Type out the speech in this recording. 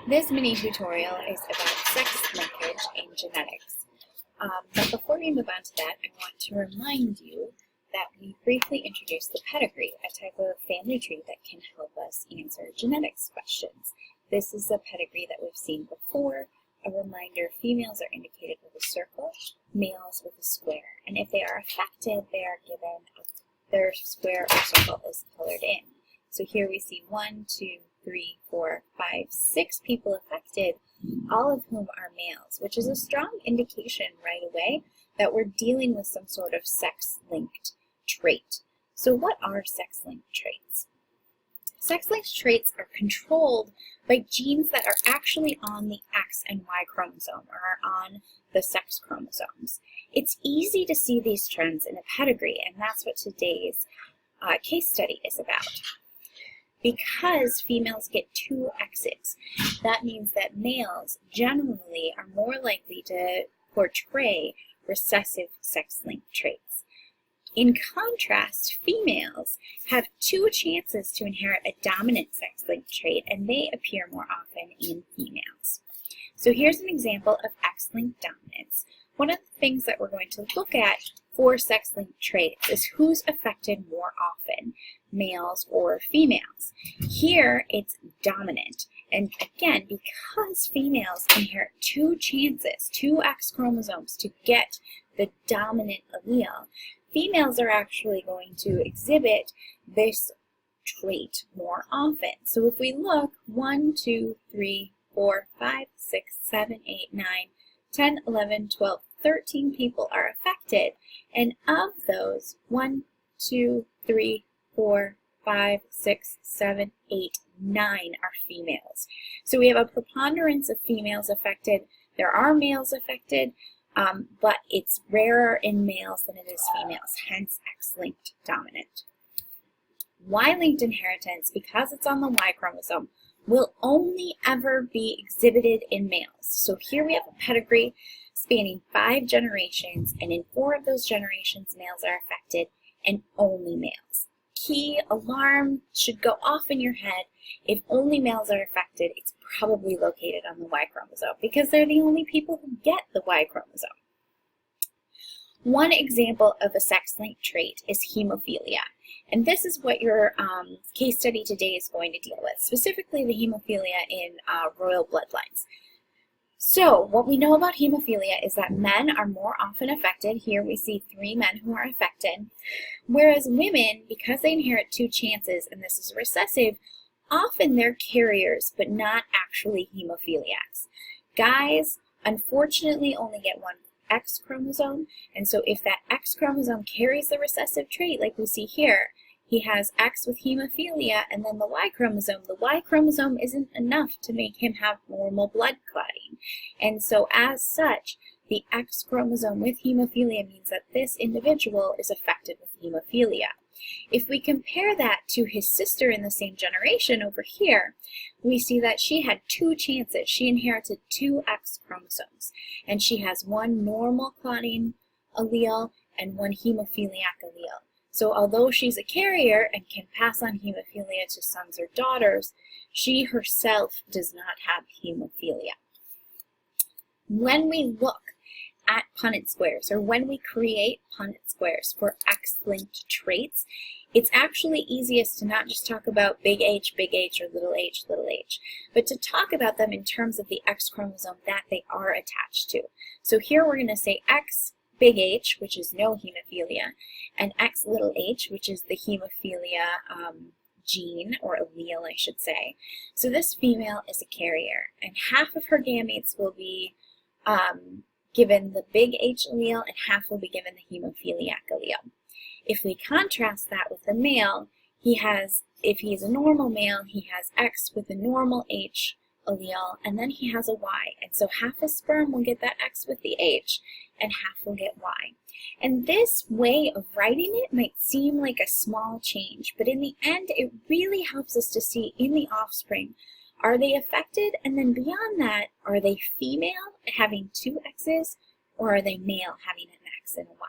This mini tutorial is about sex linkage in genetics. But before we move on to that, I want to remind you that we briefly introduced the pedigree, a type of family tree that can help us answer genetics questions. This is a pedigree that we've seen before. A reminder, females are indicated with a circle, males with a square. And if they are affected, they are given their square or circle is colored in. So here we see 1, 2, 3, 4, 5, 6 people affected, all of whom are males, which is a strong indication right away that we're dealing with some sort of sex-linked trait. So what are sex-linked traits? Sex-linked traits are controlled by genes that are actually on the X and Y chromosome, or are on the sex chromosomes. It's easy to see these trends in a pedigree, and that's what today's case study is about. Because females get 2 X's, that means that males generally are more likely to portray recessive sex-linked traits. In contrast, females have 2 chances to inherit a dominant sex-linked trait, and they appear more often in females. So here's an example of X-linked dominance. One of the things that we're going to look at for sex-linked traits is who's affected more often, males or females. Here, it's dominant. And again, because females inherit 2 chances, 2 X chromosomes to get the dominant allele, females are actually going to exhibit this trait more often. So if we look, 1, 2, 3, 4, 5, 6, 7, 8, 9, 10, 11, 12, 13 people are affected, and of those, 1, 2, 3, 4, 5, 6, 7, 8, 9 are females. So we have a preponderance of females affected. There are males affected, but it's rarer in males than it is females, hence X-linked dominant. Y-linked inheritance, because it's on the Y chromosome, will only ever be exhibited in males. So here we have a pedigree spanning 5 generations, and in 4 of those generations, males are affected, and only males. Key alarm should go off in your head. If only males are affected, it's probably located on the Y chromosome because they're the only people who get the Y chromosome. One example of a sex-linked trait is hemophilia. And this is what your case study today is going to deal with, specifically the hemophilia in royal bloodlines. So what we know about hemophilia is that men are more often affected. Here we see 3 men who are affected, whereas women, because they inherit 2 chances, and this is recessive, often they're carriers, but not actually hemophiliacs. Guys, unfortunately, only get 1 X chromosome, and so if that X chromosome carries the recessive trait, like we see here, he has X with hemophilia, and then the Y chromosome isn't enough to make him have normal blood clotting. And so as such, the X chromosome with hemophilia means that this individual is affected with hemophilia. If we compare that to his sister in the same generation over here, we see that she had 2 chances. She inherited 2 X chromosomes, and she has 1 normal clotting allele and 1 hemophiliac allele. So although she's a carrier and can pass on hemophilia to sons or daughters, she herself does not have hemophilia. When we look at Punnett squares, or when we create Punnett squares for X-linked traits, it's actually easiest to not just talk about big H, or little h, but to talk about them in terms of the X chromosome that they are attached to. So here we're going to say X big H, which is no hemophilia, and X little h, which is the hemophilia gene, or allele, I should say. So this female is a carrier, and half of her gametes will be given the big H allele, and half will be given the hemophiliac allele. If we contrast that with the male, if he's a normal male, he has X with a normal H allele, and then he has a Y. And so half his sperm will get that X with the H, and half will get Y. And this way of writing it might seem like a small change, but in the end, it really helps us to see in the offspring, are they affected? And then beyond that, are they female having 2 X's, or are they male having an X and a Y?